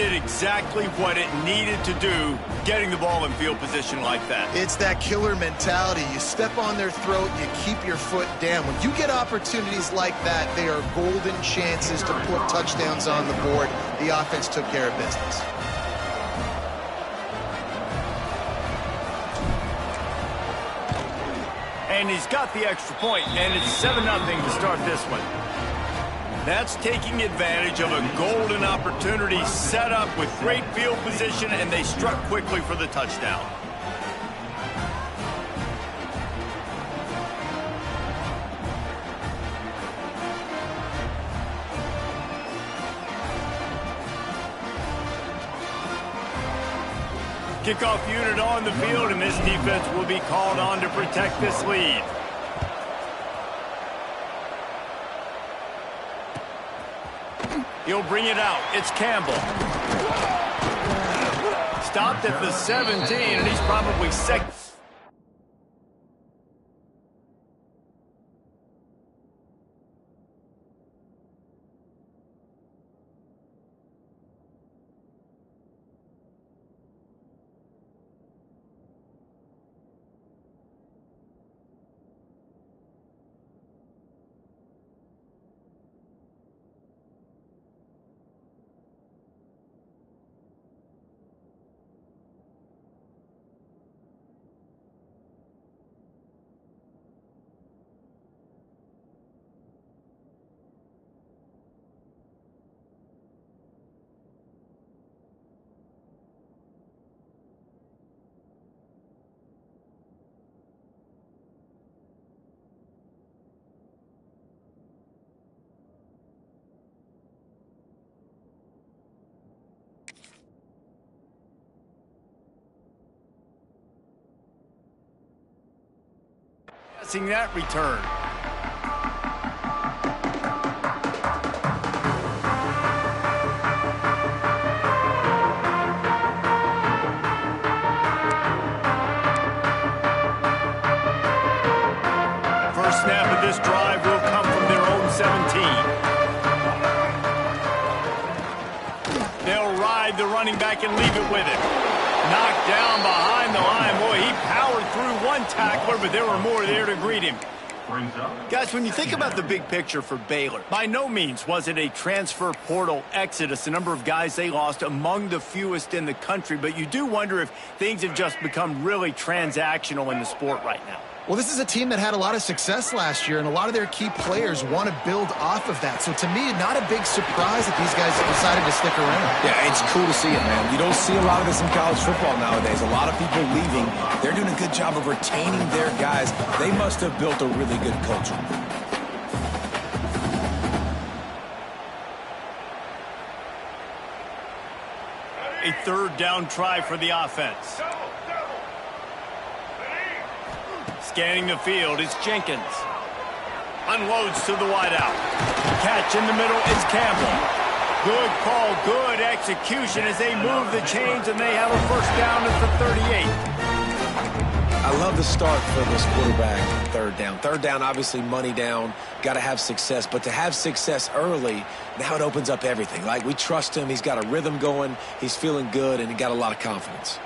did exactly what it needed to do, getting the ball in field position like that. It's that killer mentality. You step on their throat, you keep your foot down. When you get opportunities like that, they are golden chances to put touchdowns on the board. The offense took care of business. And he's got the extra point, and it's 7-0 to start this one. That's taking advantage of a golden opportunity set up with great field position, and they struck quickly for the touchdown. Kickoff unit on the field, and this defense will be called on to protect this lead. He'll bring it out. It's Campbell. Stopped at the 17, and he's probably second. That return. First snap of this drive will come from their own 17. They'll ride the running back and leave it with him. Knocked down behind the line. Boy, he powered through one tackler, but there were more there to greet him. Guys, when you think about the big picture for Baylor, by no means was it a transfer portal exodus, the number of guys they lost among the fewest in the country, but you do wonder if things have just become really transactional in the sport right now. Well, this is a team that had a lot of success last year, and a lot of their key players want to build off of that. So to me, not a big surprise that these guys decided to stick around. Yeah, it's cool to see it, man. You don't see a lot of this in college football nowadays. A lot of people leaving. They're doing a good job of retaining their guys. They must have built a really good culture. A third down try for the offense. Scanning the field, it's Jenkins. Unloads to the wideout. Catch in the middle is Campbell. Good call, good execution as they move the chains, and they have a first down at the 38. I love the start for this quarterback, third down. Third down, obviously money down, got to have success. But to have success early, now it opens up everything. Like, we trust him, he's got a rhythm going, he's feeling good, and he got a lot of confidence.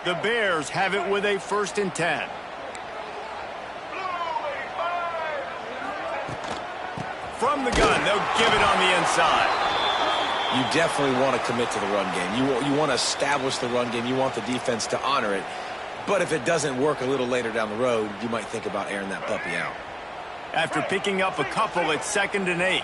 The Bears have it with a 1st and 10. From the gun, they'll give it on the inside. You definitely want to commit to the run game. You want to establish the run game. You want the defense to honor it. But if it doesn't work a little later down the road, you might think about airing that puppy out. After picking up a couple, it's 2nd and 8.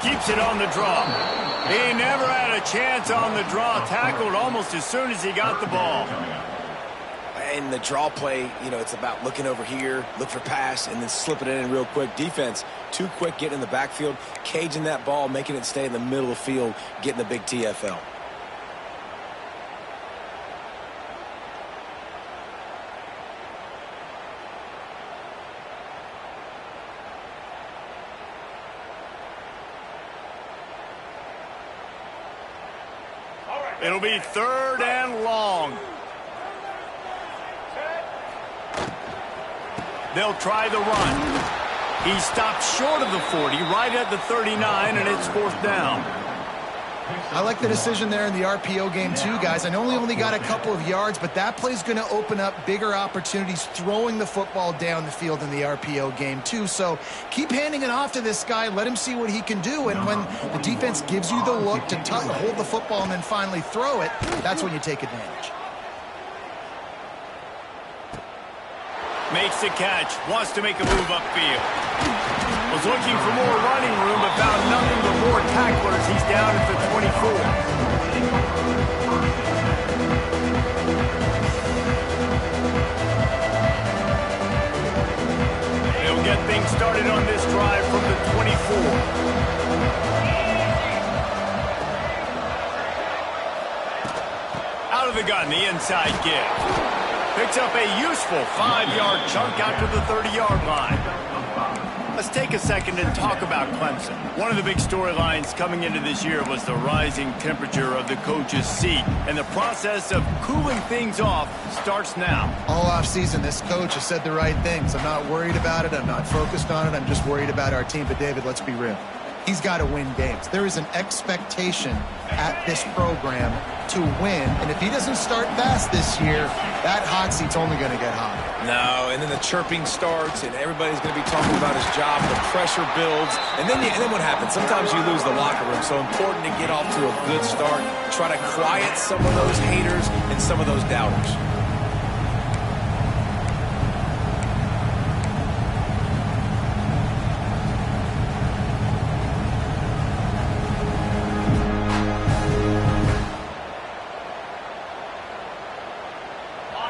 Keeps it on the draw. He never had a chance on the draw. Tackled almost as soon as he got the ball. In the draw play, you know, it's about looking over here, look for pass, and then slipping it in real quick. Defense, too quick getting in the backfield, caging that ball, making it stay in the middle of the field, getting the big TFL. It'll be 3rd and long. They'll try the run. He stopped short of the 40, right at the 39, and it's 4th down. I like the decision there in the RPO game too, guys. I know he only got a couple of yards, but that play's going to open up bigger opportunities throwing the football down the field in the RPO game too. So keep handing it off to this guy. Let him see what he can do. And when the defense gives you the look to hold the football and then finally throw it, that's when you take advantage. Makes the catch, wants to make a move upfield. Was looking for more running room, but found nothing but more tacklers. He's down at the 24. They'll get things started on this drive from the 24. Out of the gun, the inside give. Picks up a useful 5-yard chunk out to the 30-yard line. Let's take a second and talk about Clemson. One of the big storylines coming into this year was the rising temperature of the coach's seat, and the process of cooling things off starts now. All offseason, this coach has said the right things. I'm not worried about it. I'm not focused on it. I'm just worried about our team. But, David, let's be real. He's got to win games. There is an expectation at this program to win, and if he doesn't start fast this year, that hot seat's only going to get hotter. No, and then the chirping starts, and everybody's going to be talking about his job. The pressure builds, and then what happens? Sometimes you lose the locker room. So important to get off to a good start. Try to quiet some of those haters and some of those doubters.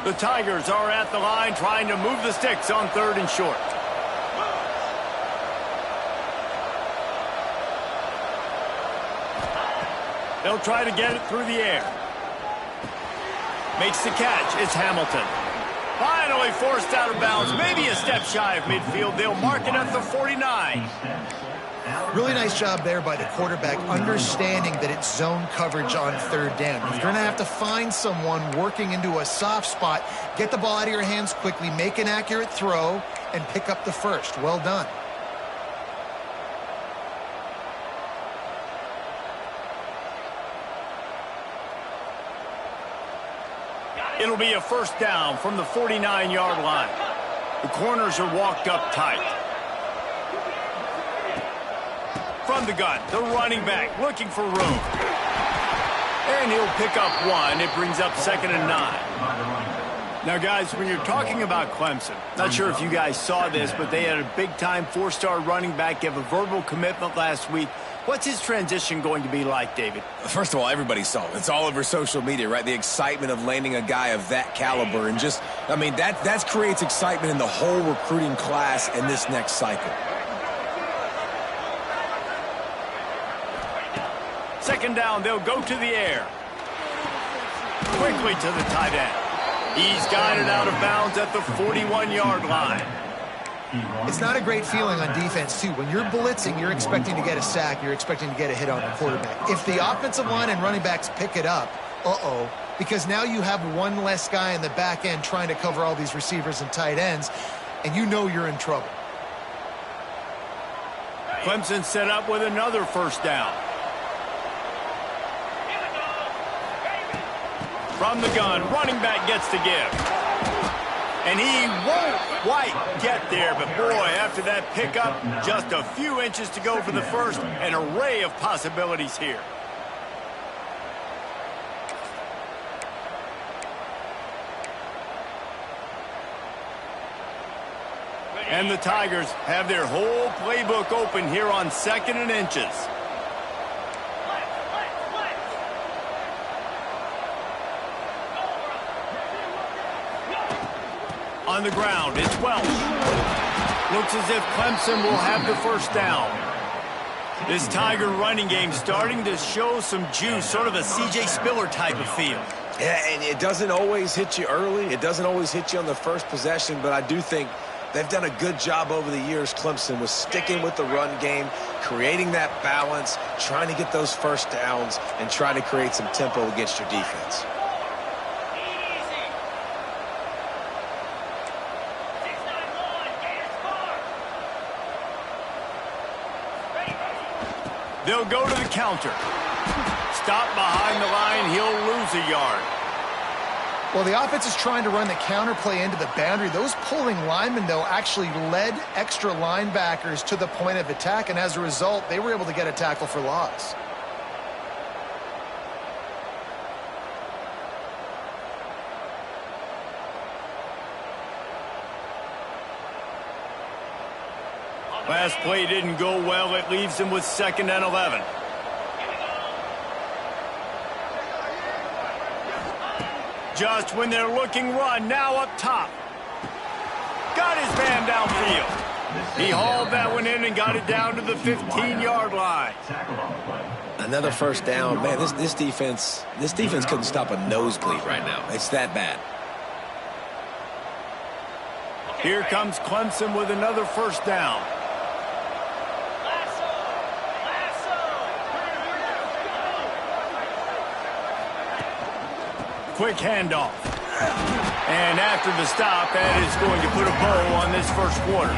The Tigers are at the line trying to move the sticks on 3rd and short. They'll try to get it through the air. Makes the catch. It's Hamilton. Finally forced out of bounds. Maybe a step shy of midfield. They'll mark it at the 49. Really nice job there by the quarterback, understanding that it's zone coverage on 3rd down. You're going to have to find someone working into a soft spot, get the ball out of your hands quickly, make an accurate throw, and pick up the first. Well done. It'll be a 1st down from the 49-yard line. The corners are walked up tight. From the gun, the running back looking for room. And he'll pick up 1. It brings up 2nd and 9. Now, guys, when you're talking about Clemson, not sure if you guys saw this, but they had a big-time 4-star running back give a verbal commitment last week. What's his transition going to be like, David? First of all, everybody saw it. It's all over social media, right? The excitement of landing a guy of that caliber. And just, I mean, that creates excitement in the whole recruiting class in this next cycle. 2nd down, they'll go to the air. Quickly to the tight end. He's guided out of bounds at the 41-yard line. It's not a great feeling on defense, too. When you're blitzing, you're expecting to get a sack. You're expecting to get a hit on the quarterback. If the offensive line and running backs pick it up, because now you have one less guy in the back end trying to cover all these receivers and tight ends, and you know you're in trouble. Clemson set up with another 1st down. From the gun, running back gets to give. And he won't quite get there, but boy, after that pickup, just a few inches to go for the first. An array of possibilities here. And the Tigers have their whole playbook open here on 2nd and inches. On the ground, it's Welch. Looks as if Clemson will have the 1st down. This Tiger running game starting to show some juice, sort of a C.J. Spiller type of feel. Yeah, and it doesn't always hit you early. It doesn't always hit you on the first possession, but I do think They've done a good job over the years, Clemson, with sticking with the run game, creating that balance, trying to get those first downs, and trying to create some tempo against your defense. They'll go to the counter. Stop behind the line. He'll lose a yard. Well, the offense is trying to run the counter play into the boundary. Those pulling linemen, though, actually led extra linebackers to the point of attack, and as a result, they were able to get a tackle for loss. Last play didn't go well. It leaves him with 2nd and 11. Just when they're looking run, now up top. Got his man downfield. He hauled that one in and got it down to the 15-yard line. Another first down. Man, this defense couldn't stop a nosebleed right now. It's that bad. Here comes Clemson with another first down. Quick handoff. And after the stop, that is going to put a bow on this first quarter.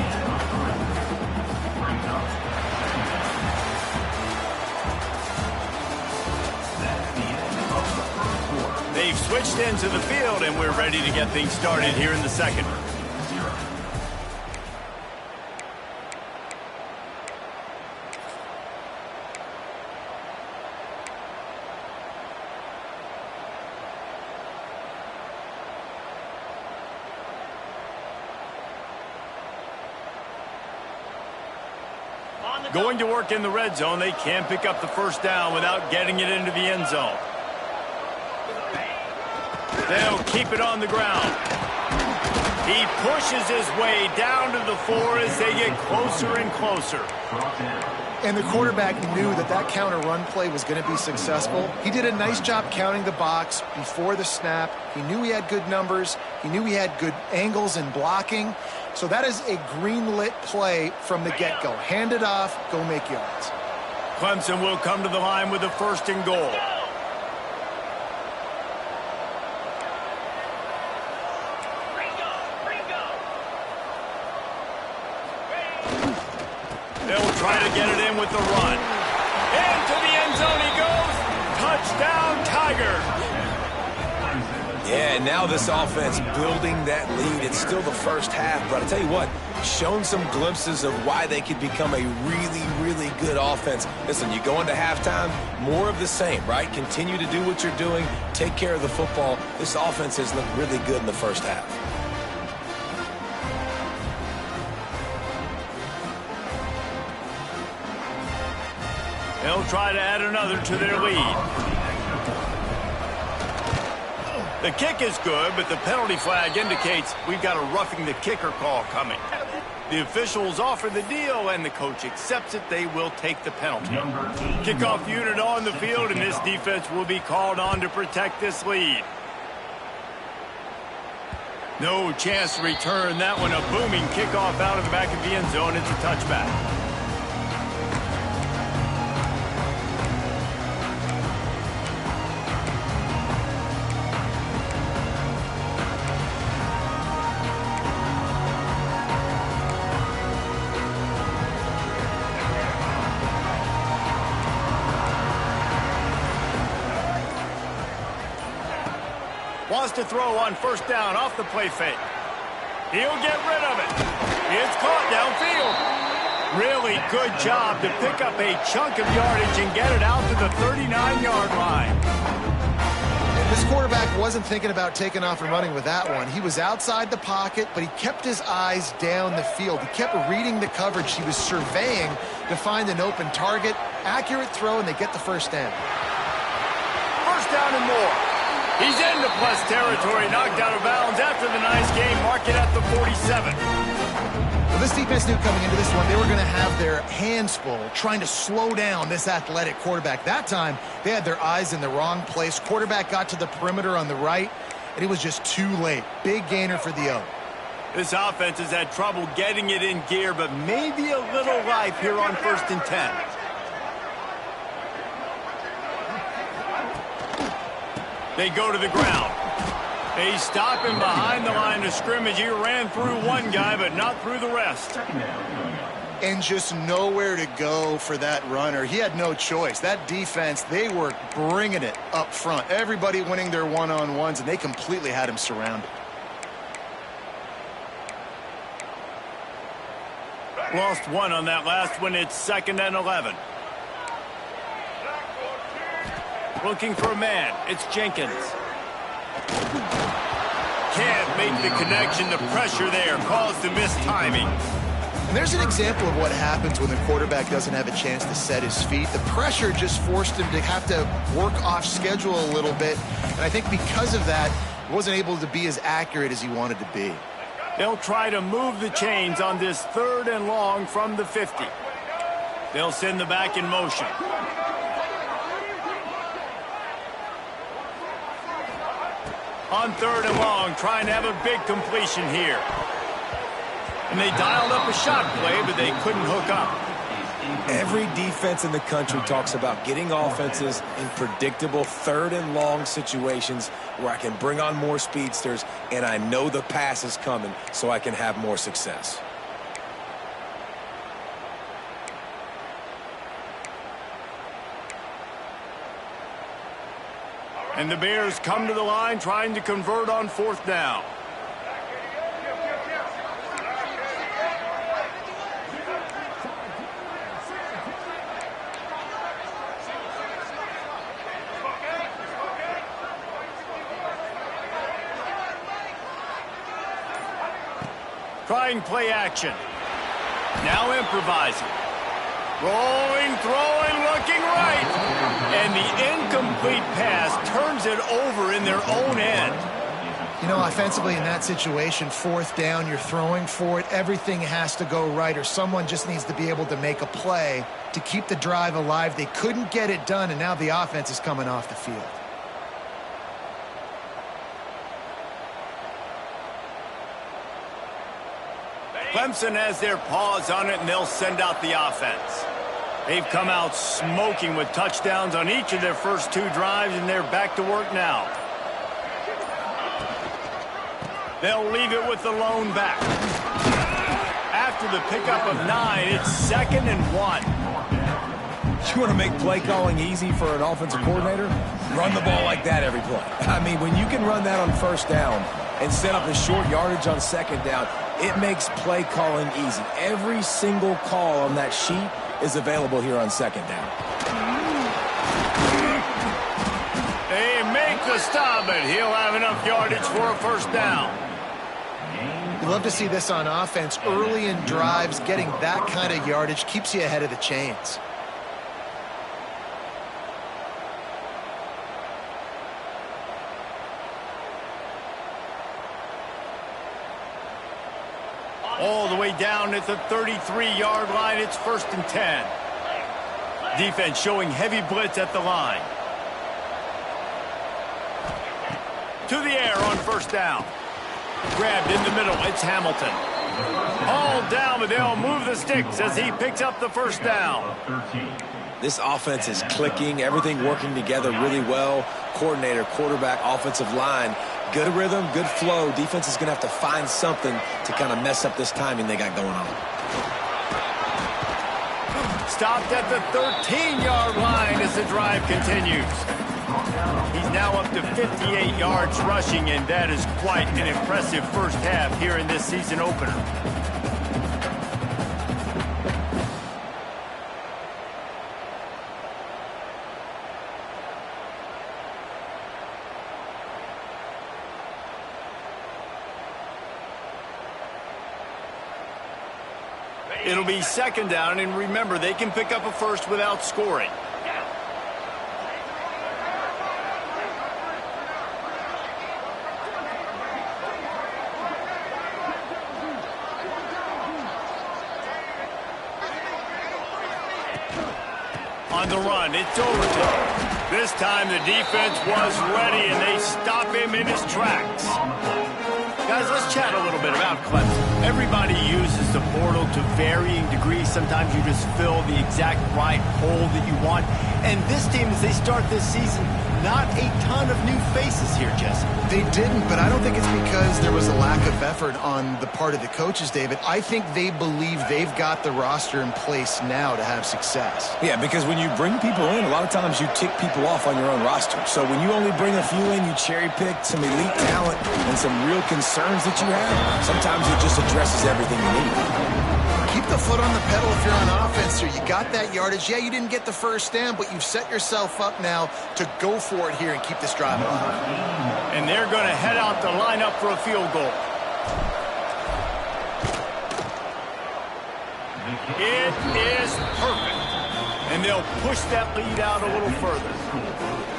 They've switched into the field, and we're ready to get things started here in the second. Going to work in the red zone. They can't pick up the first down without getting it into the end zone. They'll keep it on the ground. He pushes his way down to the 4 as they get closer and closer. And the quarterback knew that counter run play was going to be successful. He did a nice job counting the box before the snap. He knew he had good numbers. He knew he had good angles and blocking. So that is a green-lit play from the get-go. Hand it off, go make yards. Clemson will come to the line with a 1st and goal. They'll try to get it in with the run. Into the end zone he goes. Touchdown, Tiger. Yeah, and now this offense building that lead. It's still the first half, but I tell you what, shown some glimpses of why they could become a really, really good offense. Listen, you go into halftime, more of the same, right? Continue to do what you're doing, take care of the football. This offense has looked really good in the first half. They'll try to add another to their lead. The kick is good, but the penalty flag indicates we've got a roughing the kicker call coming. The officials offer the deal, and the coach accepts it. They will take the penalty. Kickoff unit on the field, and this defense will be called on to protect this lead. No chance to return that one. A booming kickoff out of the back of the end zone. It's a touchback. Wants to throw on first down off the play fake. He'll get rid of it. It's caught downfield. Really good job to pick up a chunk of yardage and get it out to the 39-yard line. This quarterback wasn't thinking about taking off and running with that one. He was outside the pocket, but he kept his eyes down the field. He kept reading the coverage. He was surveying to find an open target. Accurate throw, and they get the first down. First down and more. He's into plus territory, knocked out of bounds after the nice game. Mark it at the 47. Well, this defense knew coming into this one they were going to have their hands full trying to slow down this athletic quarterback. That time, they had their eyes in the wrong place. Quarterback got to the perimeter on the right, and it was just too late. Big gainer for the O. This offense has had trouble getting it in gear, but maybe a little life here on 1st and 10. They go to the ground. They stop him behind the line of scrimmage. He ran through one guy, but not through the rest. And just nowhere to go for that runner. He had no choice. That defense, they were bringing it up front. Everybody winning their one-on-ones, and they completely had him surrounded. Lost one on that last one. It's 2nd and 11. Looking for a man. It's Jenkins. Can't make the connection. The pressure there caused the missed timing. And there's an example of what happens when the quarterback doesn't have a chance to set his feet. The pressure just forced him to have to work off schedule a little bit. And I think because of that, he wasn't able to be as accurate as he wanted to be. They'll try to move the chains on this 3rd and long from the 50. They'll send the back in motion. On 3rd and long, trying to have a big completion here. And they dialed up a shot play, but they couldn't hook up. Every defense in the country talks about getting offenses in predictable 3rd and long situations where I can bring on more speedsters and I know the pass is coming so I can have more success. And the Bears come to the line trying to convert on 4th down. Trying play action. Now improvising. Rolling, throwing, looking right. And the incomplete pass turns it over in their own end. You know, offensively in that situation, 4th down, you're throwing for it. Everything has to go right, or someone just needs to be able to make a play to keep the drive alive. They couldn't get it done, and now the offense is coming off the field. Clemson has their paws on it, and they'll send out the offense. They've come out smoking with touchdowns on each of their first 2 drives, and they're back to work now. They'll leave it with the lone back. After the pickup of 9, it's 2nd and 1. You want to make play calling easy for an offensive coordinator? Run the ball like that every play. I mean, when you can run that on 1st down and set up a short yardage on 2nd down, it makes play calling easy. Every single call on that sheet is available here on 2nd down. They make the stop, but he'll have enough yardage for a 1st down. You love to see this on offense. Early in drives, getting that kind of yardage keeps you ahead of the chains. All the way down at the 33-yard line, it's 1st and 10. Defense showing heavy blitz at the line. To the air on 1st down. Grabbed in the middle, it's Hamilton. All down, but they'll move the sticks as he picks up the 1st down. This offense is clicking, everything working together really well. Coordinator, quarterback, offensive line. Good rhythm, good flow. Defense is going to have to find something to kind of mess up this timing they got going on. Stopped at the 13-yard line as the drive continues. He's now up to 58 yards rushing, and that is quite an impressive first half here in this season opener. It'll be 2nd down, and remember, they can pick up a 1st without scoring. On the run, it's Overton. This time the defense was ready, and they stop him in his tracks. Guys, let's chat a little bit about Clemson. Everybody uses the portal to varying degrees. Sometimes you just fill the exact right hole that you want. And this team, as they start this season, not a ton of new faces here, Jesse. They didn't, but I don't think it's because there was a lack of effort on the part of the coaches, David. I think they believe they've got the roster in place now to have success. Yeah, because when you bring people in, a lot of times you tick people off on your own roster. So when you only bring a few in, you cherry pick some elite talent and some real concerns that you have. Sometimes it just addresses everything you need. Keep the foot on the pedal if you're on offense here. You got that yardage. Yeah, you didn't get the first down, but you've set yourself up now to go for it here and keep this drive alive. And they're going to head out to line up for a field goal. It is perfect. And they'll push that lead out a little further.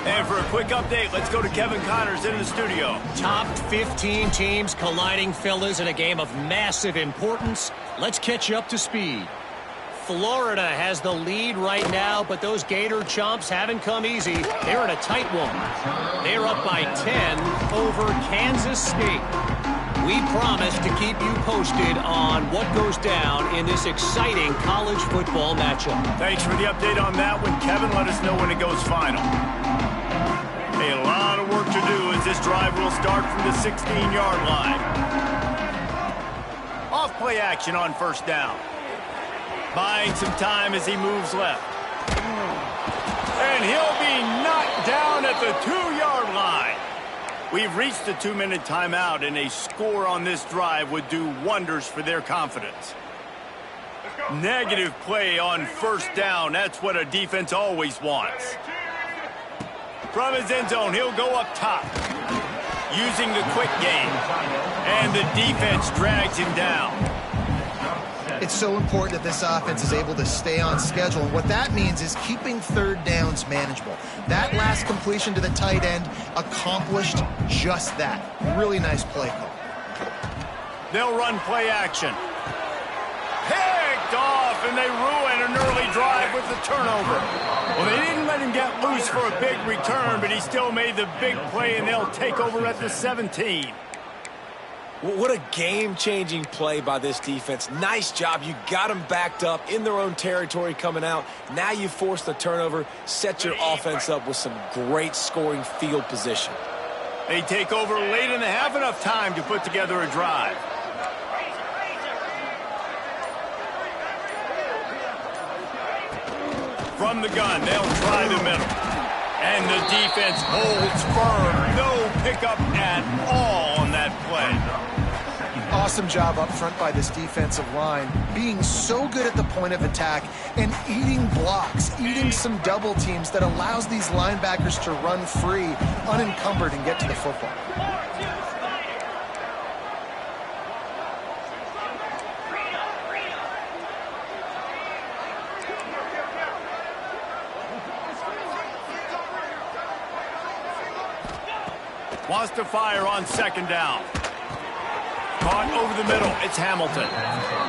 And for a quick update, let's go to Kevin Connors in the studio. Top 15 teams colliding, fellas, in a game of massive importance. Let's catch you up to speed. Florida has the lead right now, but those Gator chomps haven't come easy. They're in a tight one. They're up by 10 over Kansas State. We promise to keep you posted on what goes down in this exciting college football matchup. Thanks for the update on that one, Kevin. Let us know when it goes final. Hey, a lot of work to do as this drive will start from the 16-yard line. Off play action on first down. Buying some time as he moves left. And he'll be knocked down at the 2-yard line. We've reached the 2-minute timeout, and a score on this drive would do wonders for their confidence. Negative play on first down. That's what a defense always wants. From his end zone, he'll go up top. Using the quick game. And the defense drags him down. It's so important that this offense is able to stay on schedule. And what that means is keeping third downs manageable. That last completion to the tight end accomplished just that. Really nice play call. They'll run play action. Picked off, and they ruin an early drive with the turnover. Well, they didn't let him get loose for a big return, but he still made the big play, and they'll take over at the 17. What a game-changing play by this defense. Nice job. You got them backed up in their own territory coming out. Now you force the turnover, set your offense up with some great scoring field position. They take over late in the half, enough time to put together a drive. From the gun, they'll try the middle. And the defense holds firm. No pickup at all on that play. Awesome job up front by this defensive line, being so good at the point of attack and eating blocks, eating some double teams that allows these linebackers to run free, unencumbered, and get to the football. Wants to fire on second down. Caught over the middle. It's Hamilton.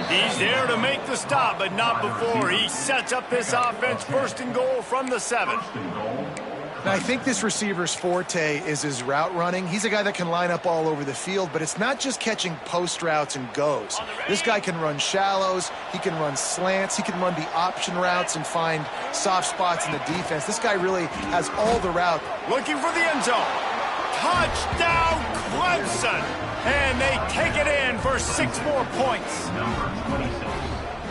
He's there to make the stop, but not before he sets up this offense. First and goal from the 7. Now, I think this receiver's forte is his route running. He's a guy that can line up all over the field, but it's not just catching post routes and goes. This guy can run shallows. He can run slants. He can run the option routes and find soft spots in the defense. This guy really has all the route. Looking for the end zone. Touchdown, Clemson! And they take it in for 6 more points.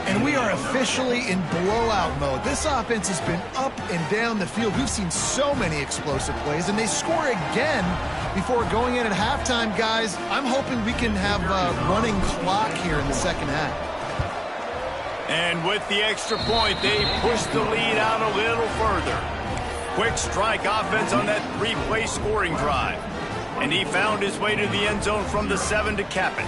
And we are officially in blowout mode. This offense has been up and down the field. We've seen so many explosive plays, and they score again before going in at halftime, guys. I'm hoping we can have a running clock here in the second half. And with the extra point, they push the lead out a little further. Quick strike offense on that 3-play scoring drive. And he found his way to the end zone from the 7 to cap it.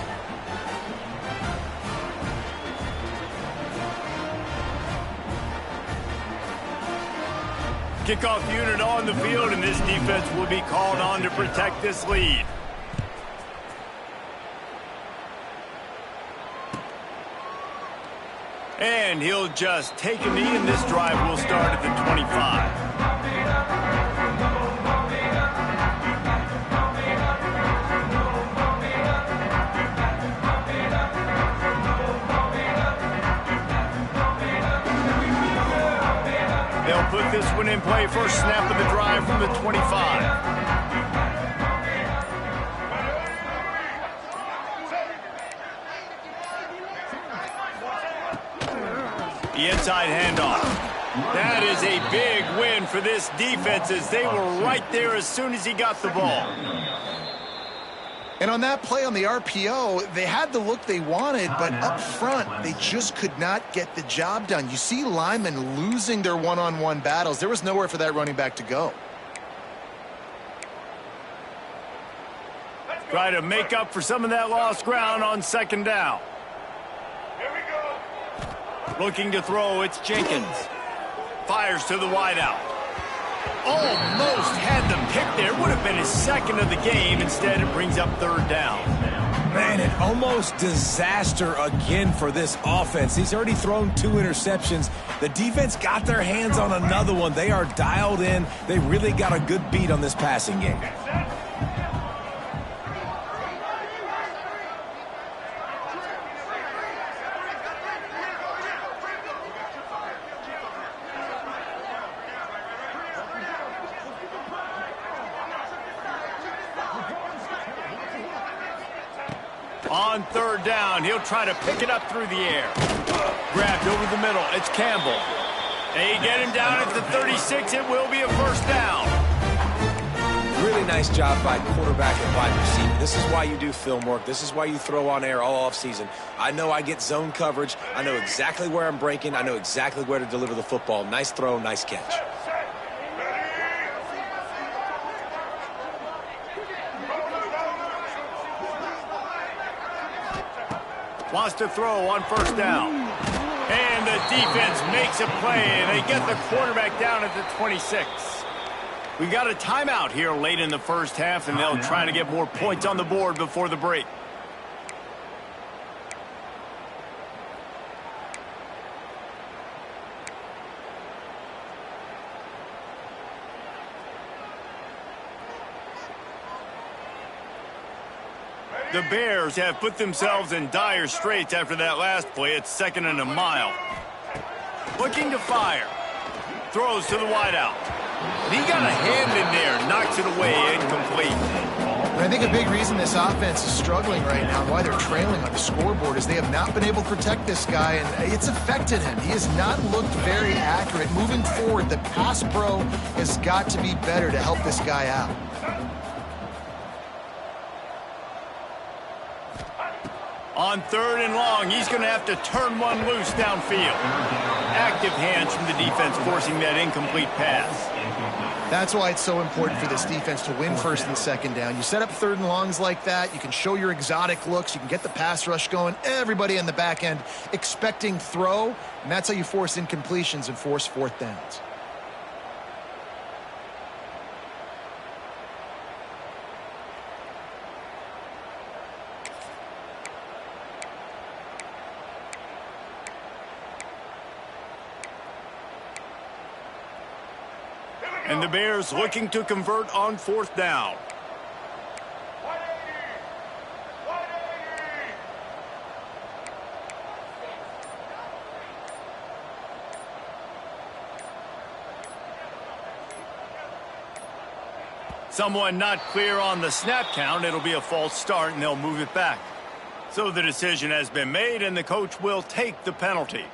Kickoff unit on the field, and this defense will be called on to protect this lead. And he'll just take a knee, and this drive will start at the 25. line play, first snap of the drive from the 25. The inside handoff. That is a big win for this defense as they were right there as soon as he got the ball. And on that play on the RPO, they had the look they wanted, but up front, they just could not get the job done. You see linemen losing their one-on-one battles. There was nowhere for that running back to go. Try to make up for some of that lost ground on second down. Looking to throw, it's Jenkins. Fires to the wideout. Almost had them picked there. Would have been his second of the game. Instead, it brings up third down. Man, an almost disaster again for this offense. He's already thrown 2 interceptions. The defense got their hands on another one. They are dialed in. They really got a good beat on this passing game. On third down, he'll try to pick it up through the air. Grabbed over the middle, it's Campbell. They get him down at the 36, it will be a first down. Really nice job by quarterback and wide receiver. This is why you do film work. This is why you throw on air all offseason. I know I get zone coverage. I know exactly where I'm breaking. I know exactly where to deliver the football. Nice throw, nice catch. Wants to throw on first down. And the defense makes a play, and they get the quarterback down at the 26. We've got a timeout here late in the first half, and they'll try to get more points on the board before the break. The Bears have put themselves in dire straits after that last play. It's second and a mile. Looking to fire. Throws to the wideout. He got a hand in there. Knocks it away. Incomplete. And I think a big reason this offense is struggling right now and why they're trailing on the scoreboard is they have not been able to protect this guy, and it's affected him. He has not looked very accurate. Moving forward, the pass pro has got to be better to help this guy out. On third and long, he's going to have to turn one loose downfield. Active hands from the defense forcing that incomplete pass. That's why it's so important for this defense to win first and second down. You set up third and longs like that, you can show your exotic looks, you can get the pass rush going, everybody in the back end expecting throw, and that's how you force incompletions and force fourth downs. And the Bears looking to convert on fourth down. Someone not clear on the snap count. It'll be a false start, and they'll move it back. So the decision has been made, and the coach will take the penalty.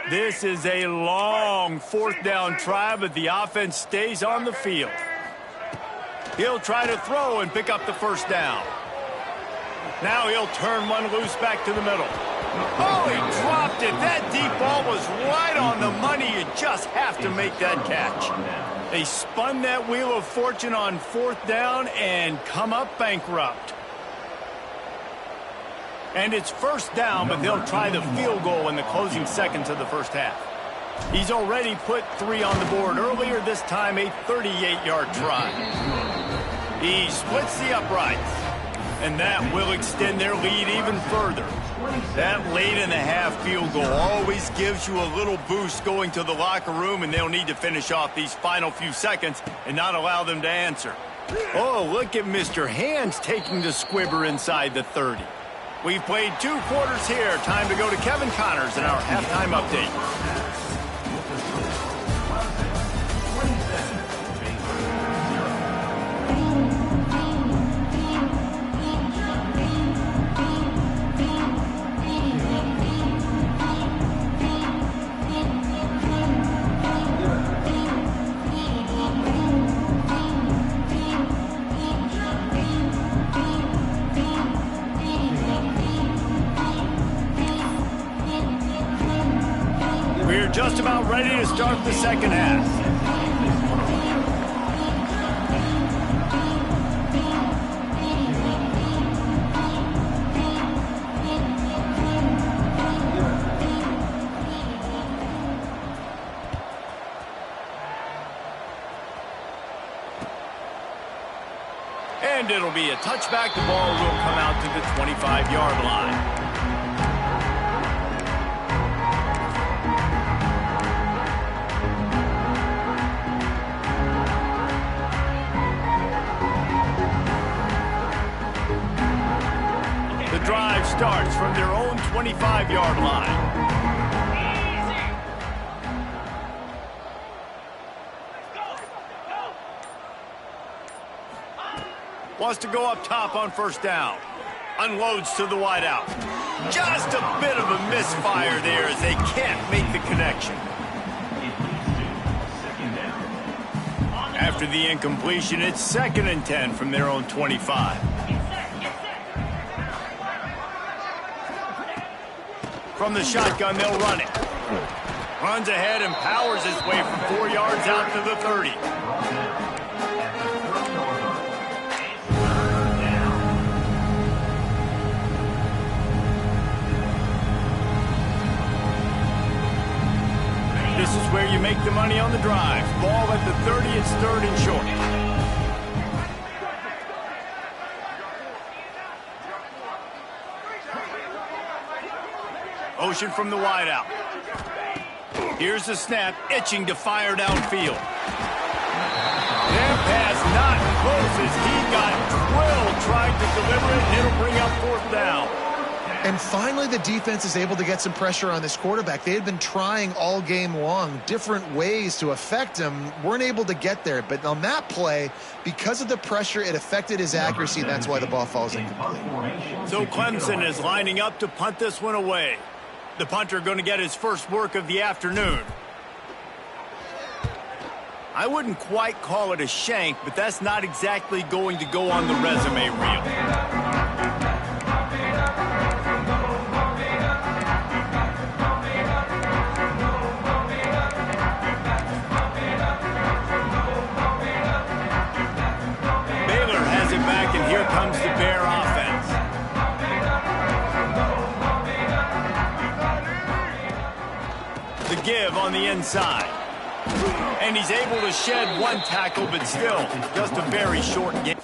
This is a long fourth down try, but the offense stays on the field. He'll try to throw and pick up the first down. Now he'll turn one loose back to the middle. Oh, he dropped it. That deep ball was right on the money. You just have to make that catch. They spun that wheel of fortune on fourth down and come up bankrupt. And it's first down, but they'll try the field goal in the closing seconds of the first half. He's already put 3 on the board earlier, this time a 38-yard try. He splits the uprights, and that will extend their lead even further. That late-in-the-half field goal always gives you a little boost going to the locker room, and they'll need to finish off these final few seconds and not allow them to answer. Oh, look at Mr. Hands taking the squibber inside the 30. We've played 2 quarters here. Time to go to Kevin Connors in our halftime update. We're just about ready to start the second half. And it'll be a touchback. The ball will come out to the 25-yard line. Drive starts from their own 25-yard line. Wants to go up top on first down. Unloads to the wideout. Just a bit of a misfire there as they can't make the connection. After the incompletion, it's 2nd and 10 from their own 25. From the shotgun, they'll run it. Runs ahead and powers his way from 4 yards out to the 30. This is where you make the money on the drive. Ball at the 30, it's 3rd and short. Motion from the wideout. Here's the snap, itching to fire downfield. That pass not close as he got drilled trying to deliver it, and it'll bring up 4th down. And finally, the defense is able to get some pressure on this quarterback. They had been trying all game long, different ways to affect him, weren't able to get there. But on that play, because of the pressure, it affected his accuracy, and that's why the ball falls incomplete. So Clemson is lining up to punt this one away. The punter going to get his first work of the afternoon. I wouldn't quite call it a shank, but that's not exactly going to go on the resume reel. Baylor has it back, and here comes the Bear offense. The give on the inside. And he's able to shed 1 tackle, but still just a very short game.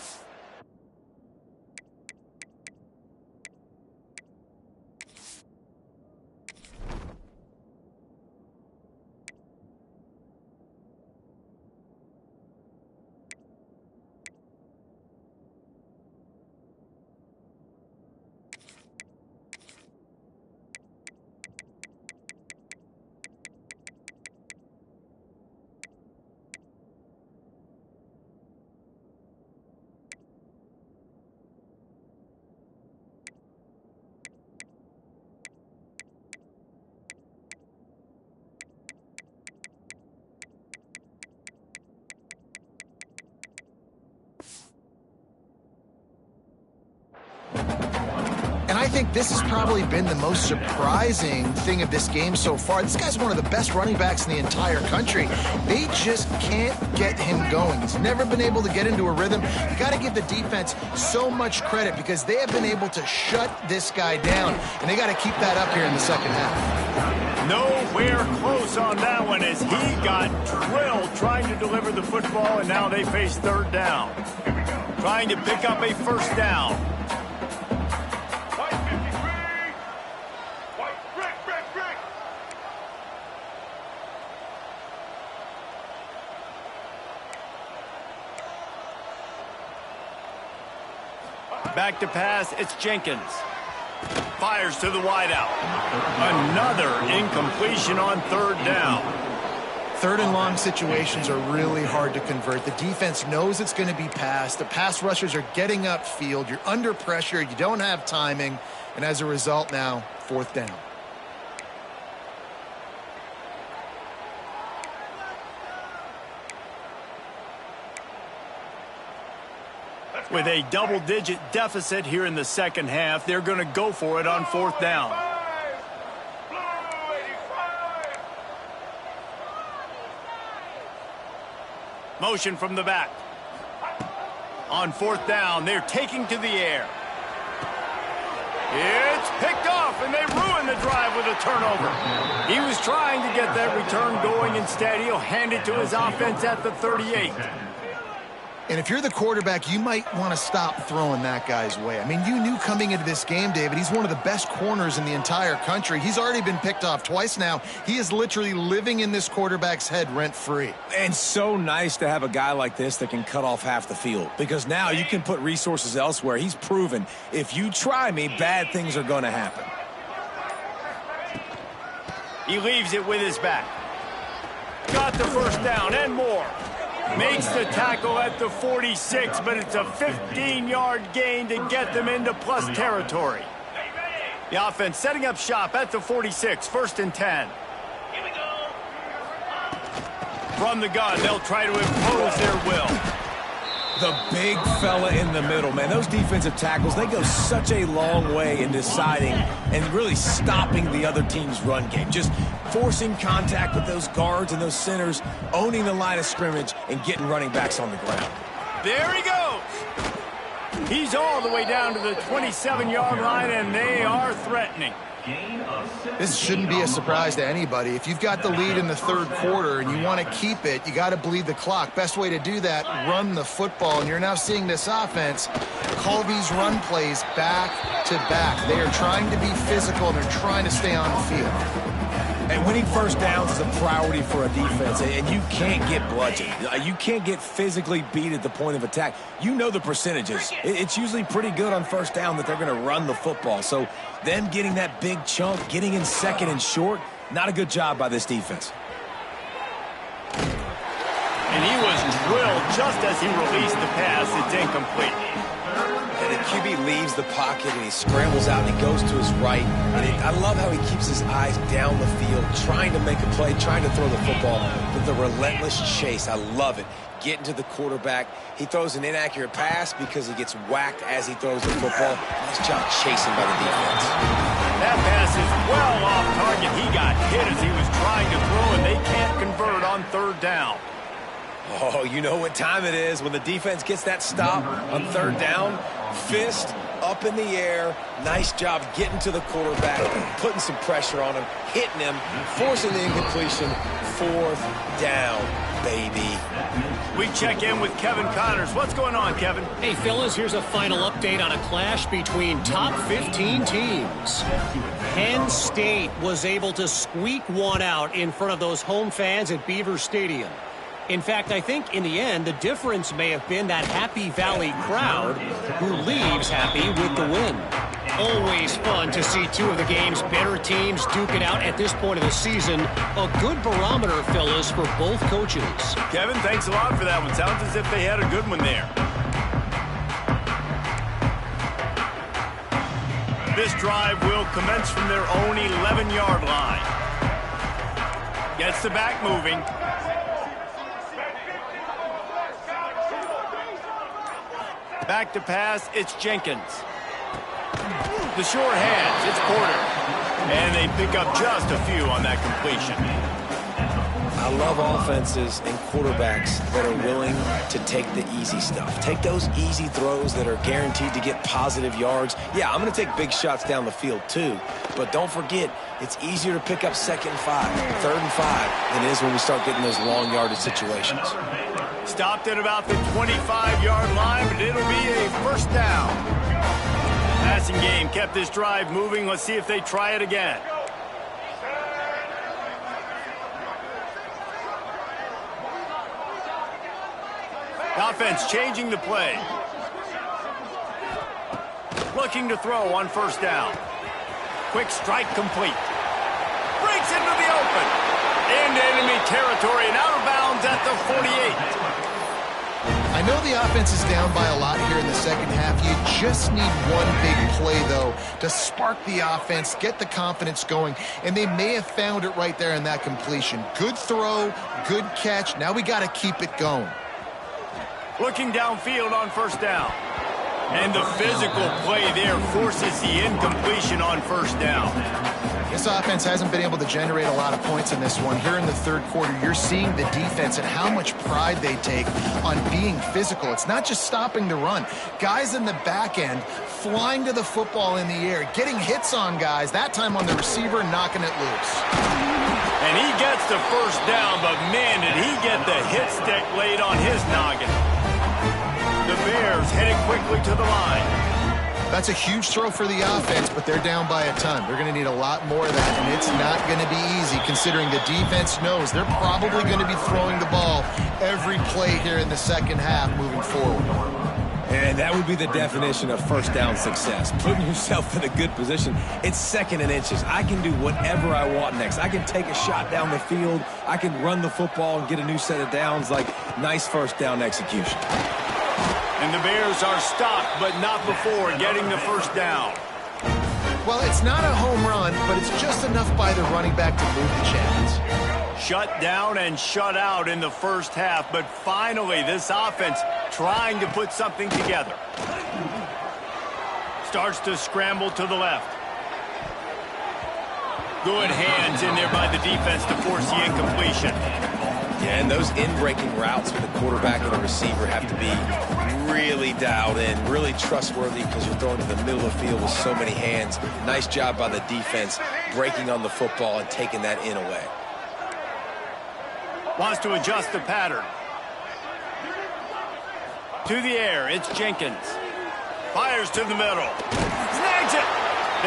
And I think this has probably been the most surprising thing of this game so far. This guy's one of the best running backs in the entire country. They just can't get him going. He's never been able to get into a rhythm. You got to give the defense so much credit because they have been able to shut this guy down, and they got to keep that up here in the second half. Nowhere close on that one as he got drilled trying to deliver the football, and now they face 3rd down. Trying to pick up a 1st down. Back to pass, it's Jenkins. Fires to the wideout. Another incompletion on third down. Third and long situations are really hard to convert. The defense knows it's going to be passed. The pass rushers are getting upfield. You're under pressure. You don't have timing. And as a result now, fourth down. With a double-digit deficit here in the second half, they're going to go for it on fourth down. Motion from the back. On fourth down, they're taking to the air. It's picked off, and they ruin the drive with a turnover. He was trying to get that return going. Instead, he'll hand it to his offense at the 38. And if you're the quarterback, you might want to stop throwing that guy's way. I mean, you knew coming into this game, David, he's one of the best corners in the entire country. He's already been picked off twice now. He is literally living in this quarterback's head rent-free. And so nice to have a guy like this that can cut off half the field, because now you can put resources elsewhere. He's proven if you try me, bad things are going to happen. He leaves it with his back. Got the first down and more. Makes the tackle at the 46, but it's a 15-yard gain to get them into plus territory. The offense setting up shop at the 46, first and 10. Here we go. From the gun, they'll try to impose their will. The big fella in the middle, man. Those defensive tackles, they go such a long way in deciding and really stopping the other team's run game. Just forcing contact with those guards and those centers, owning the line of scrimmage, and getting running backs on the ground. There he goes. He's all the way down to the 27-yard line, and they are threatening. This shouldn't be a surprise to anybody. If you've got the lead in the third quarter and you want to keep it, you got to bleed the clock. Best way to do that, run the football. And you're now seeing this offense call these run plays back to back. They are trying to be physical, and they're trying to stay on the field. And winning first downs is a priority for a defense, and you can't get bludgeoned. You can't get physically beat at the point of attack. You know the percentages. It's usually pretty good on first down that they're going to run the football. So them getting that big chunk, getting in second and short, not a good job by this defense. And he was drilled just as he released the pass. It's incomplete. And the QB leaves the pocket, and he scrambles out, and he goes to his right. And I love how he keeps his eyes down the field, trying to make a play, trying to throw the football with the relentless chase. I love it. Getting to the quarterback. He throws an inaccurate pass because he gets whacked as he throws the football. Nice job chasing by the defense. That pass is well off target. He got hit as he was trying to throw, and they can't convert on third down. Oh, you know what time it is when the defense gets that stop on third down. Fist up in the air. Nice job getting to the quarterback, putting some pressure on him, hitting him, forcing the incompletion. Fourth down, baby. We check in with Kevin Connors. What's going on, Kevin? Hey, fellas, here's a final update on a clash between top 15 teams. Penn State was able to squeak one out in front of those home fans at Beaver Stadium. In fact, I think in the end, the difference may have been that Happy Valley crowd who leaves happy with the win. Always fun to see two of the game's better teams duke it out at this point of the season. A good barometer, fellas, for both coaches. Kevin, thanks a lot for that one. Sounds as if they had a good one there. This drive will commence from their own 11-yard line. Gets the back moving. Back to pass, it's Jenkins. The short hands, it's Porter. And they pick up just a few on that completion. I love offenses and quarterbacks that are willing to take the easy stuff. Take those easy throws that are guaranteed to get positive yards. Yeah, I'm going to take big shots down the field too. But don't forget, it's easier to pick up second and 5, third and 5 than it is when we start getting those long yardage situations. Stopped at about the 25-yard line, but it'll be a first down. Passing game kept this drive moving. Let's see if they try it again. Offense changing the play. Looking to throw on first down. Quick strike complete. Breaks into the open. Into enemy territory and out of bounds at the 48. I know the offense is down by a lot here in the second half. You just need one big play, though, to spark the offense, get the confidence going, and they may have found it right there in that completion. Good throw, good catch. Now we got to keep it going. Looking downfield on first down. And the physical play there forces the incompletion on first down. This offense hasn't been able to generate a lot of points in this one. Here in the third quarter, you're seeing the defense and how much pride they take on being physical. It's not just stopping the run. Guys in the back end flying to the football in the air, getting hits on guys, that time on the receiver, knocking it loose. And he gets the first down, but man, did he get the hit stick laid on his noggin. The Bears headed quickly to the line. That's a huge throw for the offense, but they're down by a ton. They're going to need a lot more of that, and it's not going to be easy considering the defense knows they're probably going to be throwing the ball every play here in the second half moving forward. And that would be the definition of first down success. Putting yourself in a good position. It's second and inches. I can do whatever I want next. I can take a shot down the field. I can run the football and get a new set of downs. Like, nice first down execution. And the Bears are stopped, but not before getting the first down. Well, it's not a home run, but it's just enough by the running back to move the chains. Shut down and shut out in the first half, but finally this offense trying to put something together. Starts to scramble to the left. Good hands in there by the defense to force the incompletion. Yeah, and those in-breaking routes for the quarterback and the receiver have to be really dialed in, really trustworthy because you're throwing to the middle of the field with so many hands. Nice job by the defense breaking on the football and taking that in away. Wants to adjust the pattern. To the air, it's Jenkins. Fires to the middle. Snags it!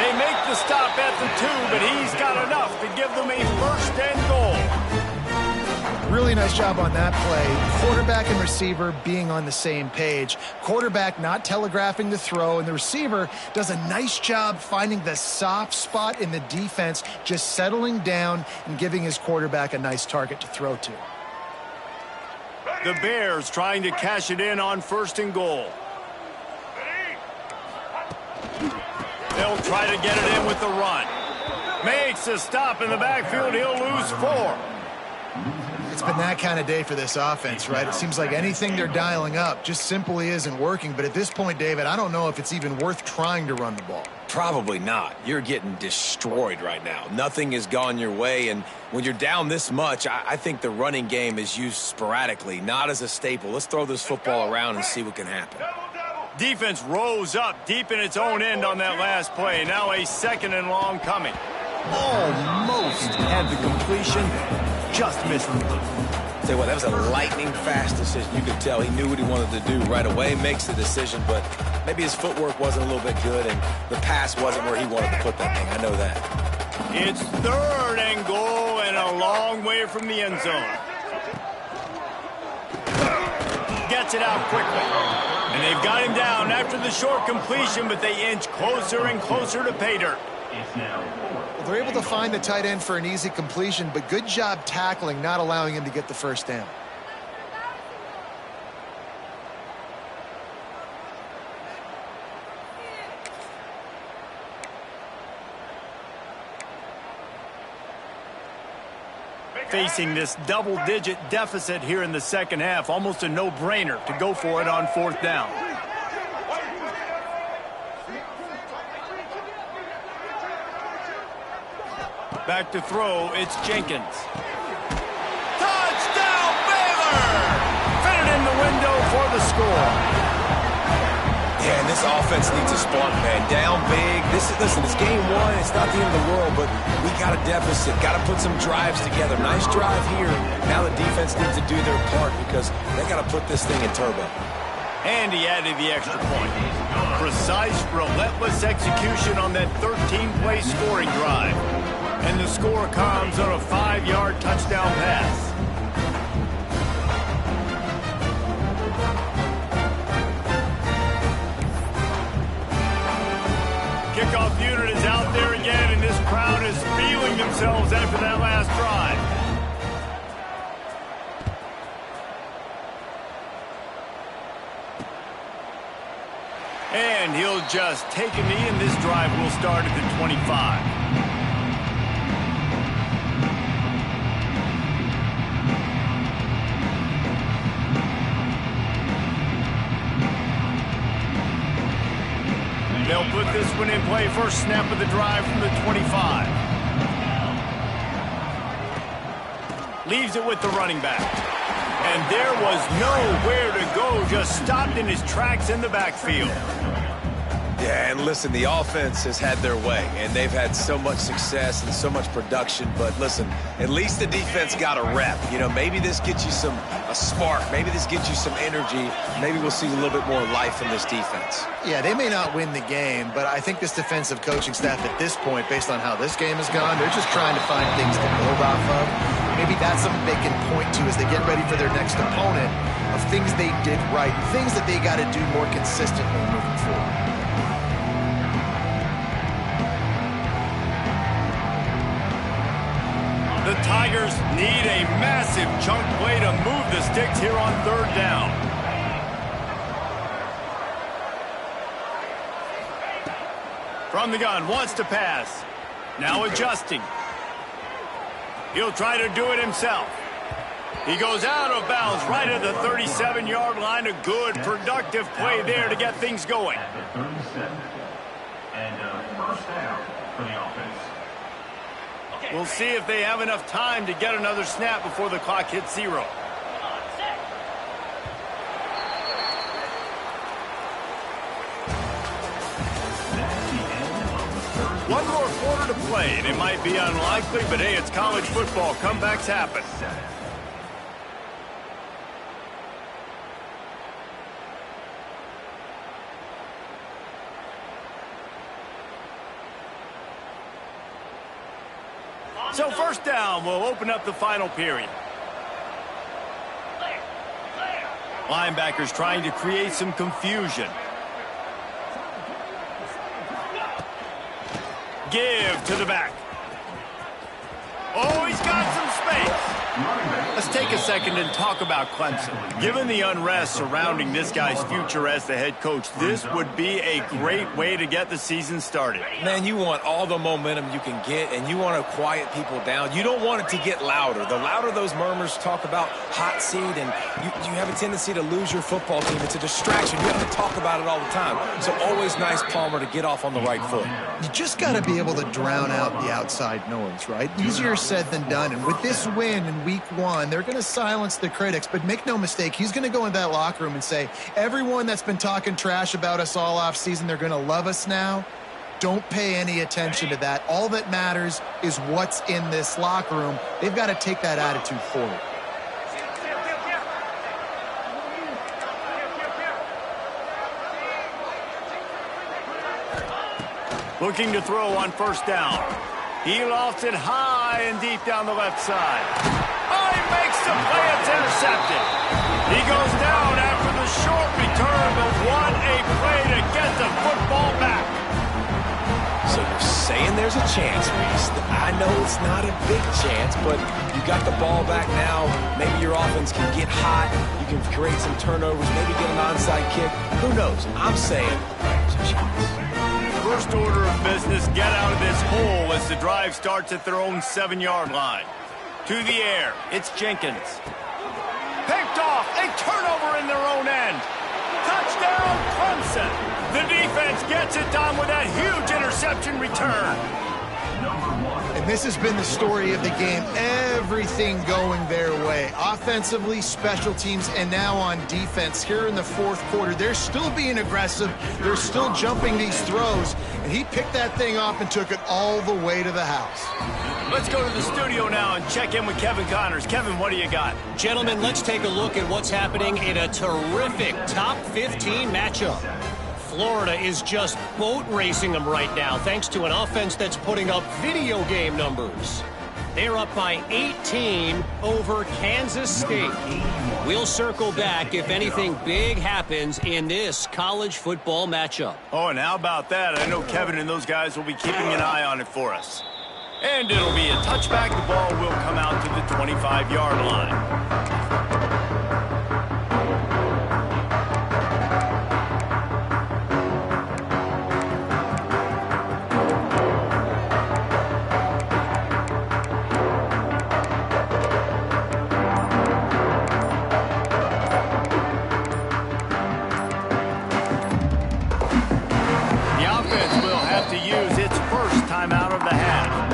They make the stop at the 2, but he's got enough to give them a first and goal. Really nice job on that play. Quarterback and receiver being on the same page. Quarterback not telegraphing the throw, and the receiver does a nice job finding the soft spot in the defense, just settling down and giving his quarterback a nice target to throw to. The Bears trying to cash it in on first and goal. They'll try to get it in with the run. Makes a stop in the backfield. He'll lose 4. It's been that kind of day for this offense, right? It seems like anything they're dialing up just simply isn't working. But at this point, David, I don't know if it's even worth trying to run the ball. Probably not. You're getting destroyed right now. Nothing has gone your way, and when you're down this much, I think the running game is used sporadically, not as a staple. Let's throw this football around and see what can happen. Defense rose up deep in its own end on that last play. Now a second and long coming. Almost had the completion. Just missed it. Tell you what, that was a lightning-fast decision. You could tell he knew what he wanted to do right away, makes the decision, but maybe his footwork wasn't a little bit good, and the pass wasn't where he wanted to put that thing. I know that. It's third and goal and a long way from the end zone. Gets it out quickly. And they've got him down after the short completion, but they inch closer and closer to pay dirt. They're able to find the tight end for an easy completion, but good job tackling, not allowing him to get the first down. Facing this double-digit deficit here in the second half, almost a no-brainer to go for it on fourth down. Back to throw, it's Jenkins. Touchdown, Baylor! Fitted in the window for the score. Yeah, and this offense needs a spark, man. Down big. Listen, it's game one. It's not the end of the world, but we got a deficit. Got to put some drives together. Nice drive here. Now the defense needs to do their part because they got to put this thing in turbo. And he added the extra point. Precise, relentless execution on that 13-play scoring drive. And the score comes on a 5-yard touchdown pass. Kickoff unit is out there again, and this crowd is feeling themselves after that last drive. And he'll just take a knee, and this drive will start at the 25. They'll put this one in play. First snap of the drive from the 25. Leaves it with the running back. And there was nowhere to go. Just stopped in his tracks in the backfield. Yeah, and listen, the offense has had their way, and they've had so much success and so much production. But listen, at least the defense got a rep. You know, maybe this gets you a spark. Maybe this gets you some energy. Maybe we'll see a little bit more life in this defense. Yeah, they may not win the game, but I think this defensive coaching staff at this point, based on how this game has gone, they're just trying to find things to build off of. Maybe that's something they can point to as they get ready for their next opponent, of things they did right, things that they got to do more consistently moving forward. The Tigers need a massive chunk play to move the sticks here on third down. From the gun, wants to pass. Now adjusting. He'll try to do it himself. He goes out of bounds right at the 37-yard line. A good, productive play there to get things going. And first down for the offense. We'll see if they have enough time to get another snap before the clock hits 0. One more quarter to play, and it might be unlikely, but hey, it's college football. Comebacks happen. So first down will open up the final period. Linebackers trying to create some confusion. Give to the back. Oh, he's got some space. Let's take a second and talk about Clemson. Given the unrest surrounding this guy's future as the head coach, this would be a great way to get the season started. Man, you want all the momentum you can get, and you want to quiet people down. You don't want it to get louder. The louder those murmurs talk about hot seat, and you have a tendency to lose your football team. It's a distraction. You have to talk about it all the time. So always nice, Palmer, to get off on the right foot. You just got to be able to drown out the outside noise, right? Easier said than done. And with this win in week 1, they're going to silence the critics. But make no mistake, he's going to go into that locker room and say, everyone that's been talking trash about us all off season, they're going to love us now. Don't pay any attention to that. All that matters is what's in this locker room. They've got to take that attitude forward. Looking to throw on first down. He lofts it high and deep down the left side. Oh, he makes the play. It's intercepted. He goes down after the short return, but what a play to get the football back. So you're saying there's a chance, Reese. I know it's not a big chance, but you got the ball back now. Maybe your offense can get hot. You can create some turnovers, maybe get an onside kick. Who knows? I'm saying there's a chance. First order of business, get out of this hole as the drive starts at their own 7-yard line. To the air, it's Jenkins. Picked off, a turnover in their own end. Touchdown, Clemson. The defense gets it done with that huge interception return. And this has been the story of the game. Everything going their way. Offensively, special teams, and now on defense. Here in the fourth quarter, they're still being aggressive. They're still jumping these throws. And he picked that thing off and took it all the way to the house. Let's go to the studio now and check in with Kevin Connors. Kevin, what do you got? Gentlemen, let's take a look at what's happening in a terrific top 15 matchup. Florida is just boat racing them right now, thanks to an offense that's putting up video game numbers. They're up by 18 over Kansas State. We'll circle back if anything big happens in this college football matchup. Oh, and how about that? I know Kevin and those guys will be keeping an eye on it for us. And it'll be a touchback. The ball will come out to the 25-yard line. Out of the half.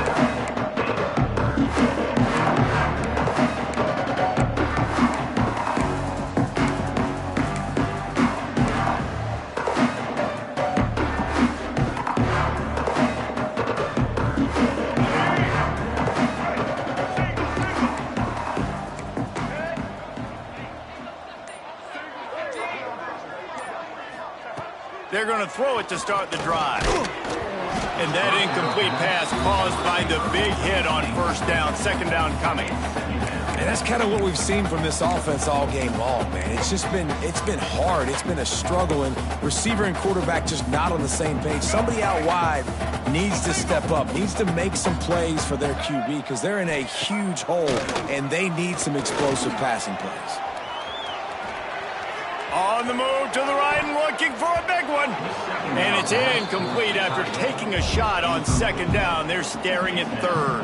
They're going to throw it to start the drive. And that incomplete pass caused by the big hit on first down, second down coming. And that's kind of what we've seen from this offense all game long, man. It's been hard. It's been a struggle, and receiver and quarterback just not on the same page. Somebody out wide needs to step up, needs to make some plays for their QB because they're in a huge hole, and they need some explosive passing plays. On the move to the right and looking for a big one. And it's incomplete after taking a shot on second down. They're staring at third.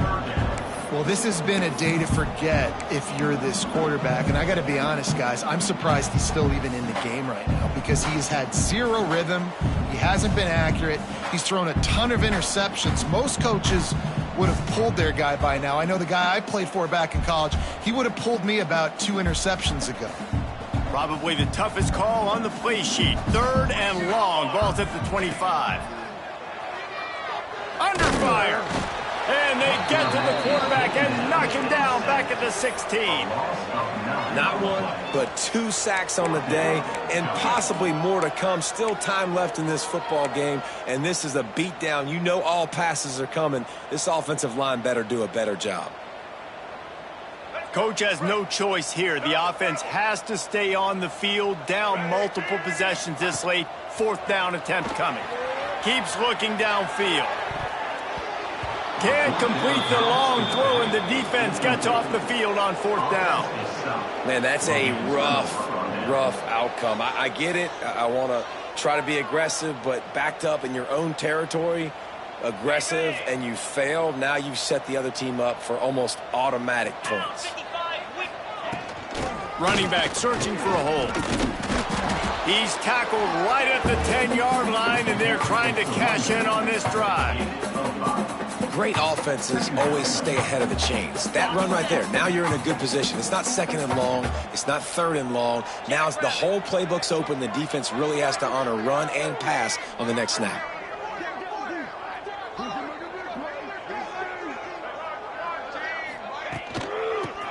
Well, this has been a day to forget if you're this quarterback. And I got to be honest, guys, I'm surprised he's still even in the game right now because he's had zero rhythm. He hasn't been accurate. He's thrown a ton of interceptions. Most coaches would have pulled their guy by now. I know the guy I played for back in college, he would have pulled me about 2 interceptions ago. Probably the toughest call on the play sheet. Third and long. Ball's at the 25. Under fire. And they get to the quarterback and knock him down back at the 16. Not one, but 2 sacks on the day, and possibly more to come. Still time left in this football game, and this is a beatdown. You know all passes are coming. This offensive line better do a better job. Coach has no choice here. The offense has to stay on the field, down multiple possessions this late. Fourth down attempt coming. Keeps looking downfield. Can't complete the long throw, and the defense gets off the field on fourth down. Man, that's a rough outcome. I get it. I want to try to be aggressive, but backed up in your own territory, aggressive, and you fail. Now you set the other team up for almost automatic points. Running back searching for a hole. He's tackled right at the 10-yard line, and they're trying to cash in on this drive. Great offenses always stay ahead of the chains. That run right there, now you're in a good position. It's not second and long. It's not third and long. Now the whole playbook's open. The defense really has to honor run and pass on the next snap.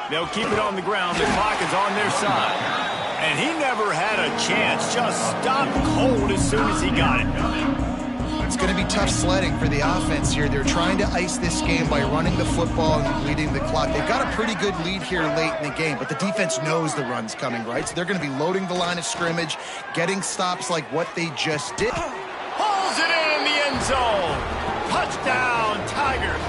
They'll keep it on the ground. The clock is on their side. And he never had a chance. Just stopped cold as soon as he got it. It's going to be tough sledding for the offense here. They're trying to ice this game by running the football and leading the clock. They've got a pretty good lead here late in the game, but the defense knows the run's coming, right? So they're going to be loading the line of scrimmage, getting stops like what they just did. Pulls it in the end zone. Touchdown, Tigers.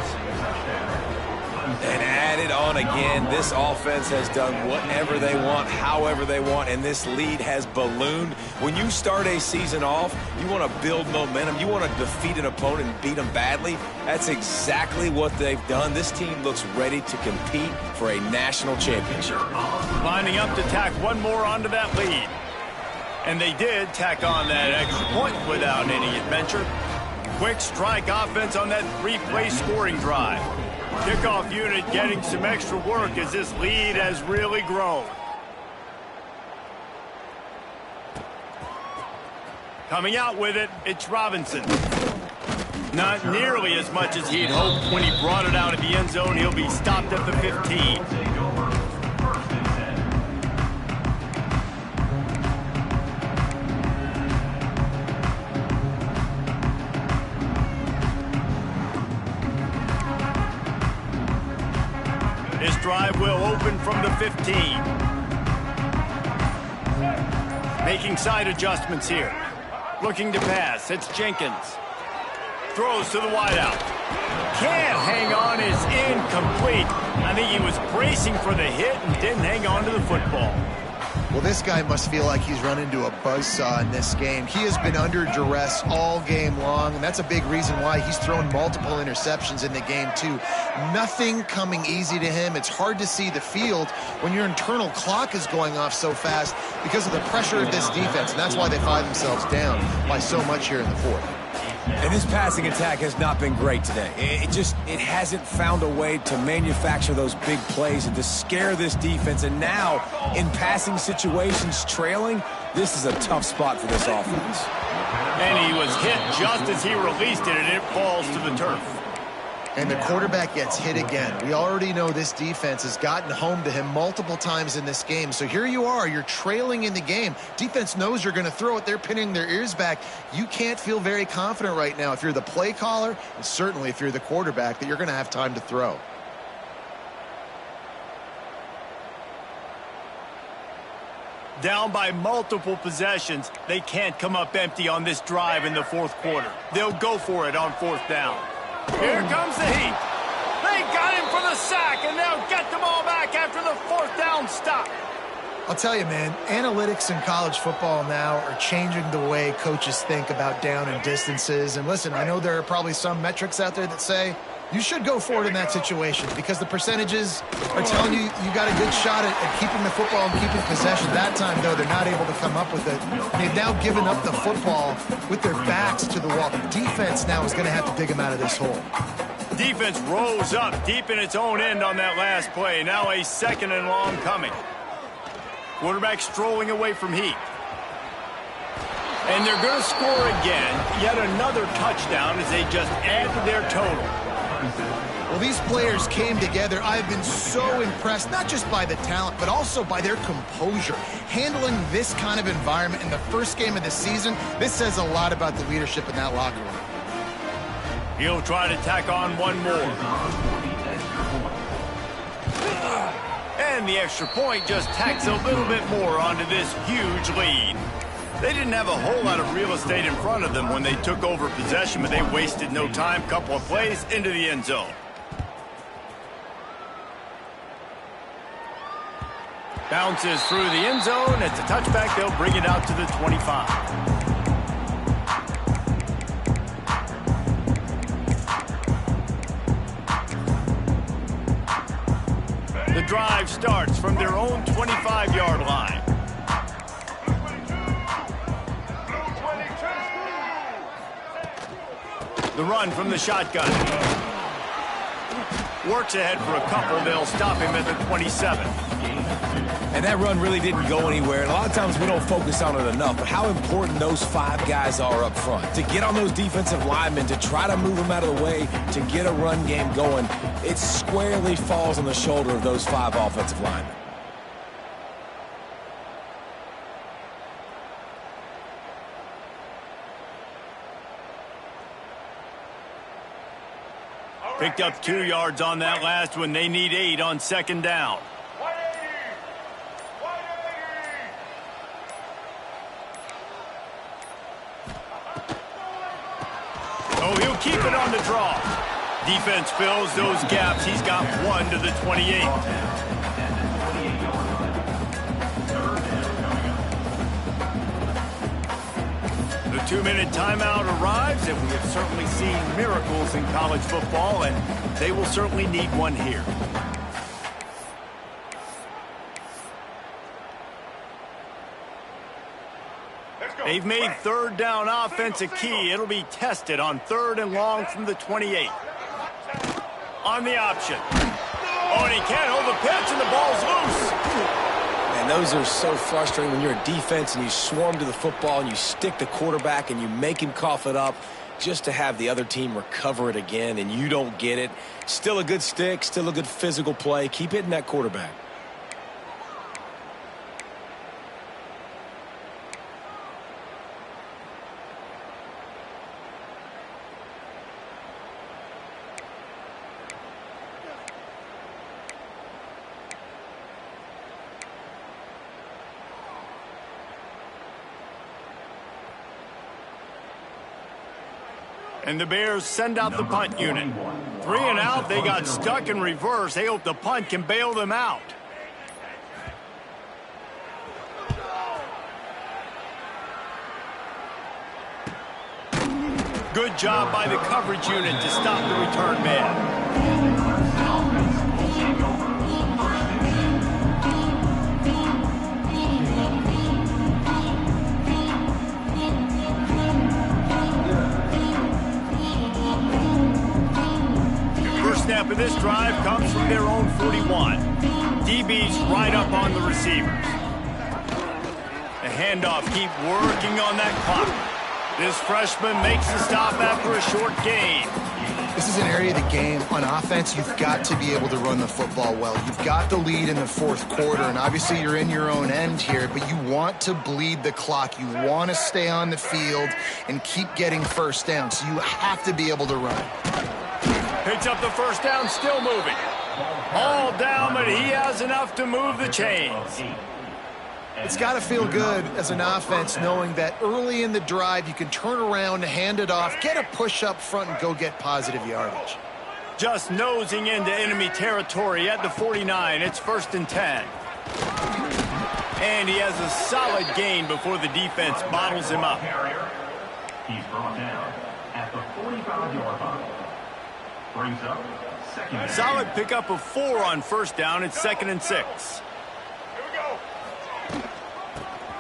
And add it on again. This offense has done whatever they want, however they want, and this lead has ballooned. When you start a season off, you want to build momentum. You want to defeat an opponent and beat them badly. That's exactly what they've done. This team looks ready to compete for a national championship. Lining up to tack one more onto that lead. And they did tack on that extra point without any adventure. Quick strike offense on that 3-play scoring drive. Kickoff unit getting some extra work as this lead has really grown. Coming out with it, it's Robinson. Not nearly as much as he'd hoped when he brought it out of the end zone. He'll be stopped at the 15. This drive will open from the 15. Making side adjustments here. Looking to pass. It's Jenkins. Throws to the wideout. Can't hang on, is incomplete. I think he was bracing for the hit and didn't hang on to the football. Well, this guy must feel like he's run into a buzzsaw in this game. He has been under duress all game long, and that's a big reason why he's thrown multiple interceptions in the game, too. Nothing coming easy to him. It's hard to see the field when your internal clock is going off so fast because of the pressure of this defense, and that's why they find themselves down by so much here in the fourth. And this passing attack has not been great today. It hasn't found a way to manufacture those big plays and to scare this defense. And now, in passing situations, trailing, this is a tough spot for this offense. And he was hit just as he released it, and it falls to the turf. And the quarterback gets hit again. We already know this defense has gotten home to him multiple times in this game. So here you are, you're trailing in the game. Defense knows you're going to throw it. They're pinning their ears back. You can't feel very confident right now if you're the play caller, and certainly if you're the quarterback, that you're going to have time to throw. Down by multiple possessions, they can't come up empty on this drive in the fourth quarter. They'll go for it on fourth down. Here comes the heat. They got him for the sack, and they'll get the ball back after the fourth down stop. I'll tell you, man, analytics in college football now are changing the way coaches think about down and distances. And listen, I know there are probably some metrics out there that say you should go for it in that situation because the percentages are telling you you got a good shot at keeping the football and keeping possession. That time, though, they're not able to come up with it. They've now given up the football with their backs to the wall. The defense now is going to have to dig them out of this hole. Defense rose up deep in its own end on that last play. Now a second and long coming. Quarterback strolling away from heat. And they're going to score again. Yet another touchdown as they just add to their total. Well, these players came together. I've been so impressed, not just by the talent, but also by their composure. Handling this kind of environment in the first game of the season, this says a lot about the leadership in that locker room. He'll try to tack on one more. And the extra point just tacks a little bit more onto this huge lead. They didn't have a whole lot of real estate in front of them when they took over possession, but they wasted no time. Couple of plays into the end zone. Bounces through the end zone. It's a touchback. They'll bring it out to the 25. The drive starts from their own 25-yard line. The run from the shotgun. Works ahead for a couple. They'll stop him at the 27. And that run really didn't go anywhere. And a lot of times we don't focus on it enough, but how important those five guys are up front. To get on those defensive linemen, to try to move them out of the way, to get a run game going, it squarely falls on the shoulder of those five offensive linemen. Picked up 2 yards on that last one. They need 8 on second down. Oh, he'll keep it on the draw. Defense fills those gaps. He's got 1 to the 28. The 2-minute timeout arrives, and we have certainly seen miracles in college football, and they will certainly need one here. They've made third down offense a key. It'll be tested on 3rd and long from the 28. On the option. Oh, and he can't hold the pitch, and the ball's loose. And those are so frustrating when you're a defense and you swarm to the football and you stick the quarterback and you make him cough it up just to have the other team recover it again and you don't get it. Still a good stick, still a good physical play. Keep hitting that quarterback. And the Bears send out the punt unit. 3 and out, they got stuck in reverse. They hope the punt can bail them out. Good job by the coverage unit to stop the return man. Snap of this drive comes from their own 41. DB's right up on the receivers. The handoff, keep working on that clock. This freshman makes the stop after a short gain. This is an area of the game on offense you've got to be able to run the football well. You've got the lead in the fourth quarter, and obviously you're in your own end here, but you want to bleed the clock. You want to stay on the field and keep getting first down, so you have to be able to run. Picks up the first down, still moving. All down, but he has enough to move the chains. It's got to feel good as an offense knowing that early in the drive you can turn around, hand it off, get a push up front, and go get positive yardage. Just nosing into enemy territory at the 49. It's 1st and 10. And he has a solid gain before the defense bottles him up. He's brought down at the 45-yard line. Brings up second and solid pickup of 4 on first down. It's 2nd and 6.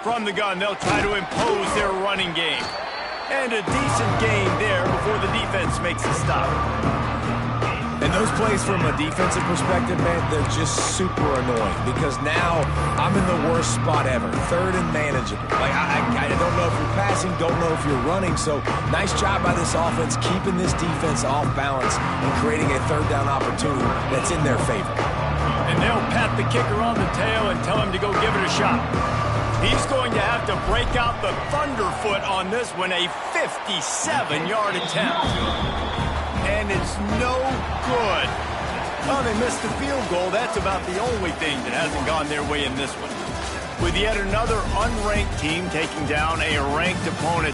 From the gun, they'll try to impose their running game. And a decent gain there before the defense makes a stop. And those plays from a defensive perspective, man, they're just super annoying because now I'm in the worst spot ever. 3rd and manageable. Like, I don't know if you're passing, don't know if you're running. So nice job by this offense keeping this defense off balance and creating a 3rd down opportunity that's in their favor. And they'll pat the kicker on the tail and tell him to go give it a shot. He's going to have to break out the thunderfoot on this one, a 57-yard attempt. And it's no good. Well, they missed the field goal. That's about the only thing that hasn't gone their way in this one. With yet another unranked team taking down a ranked opponent.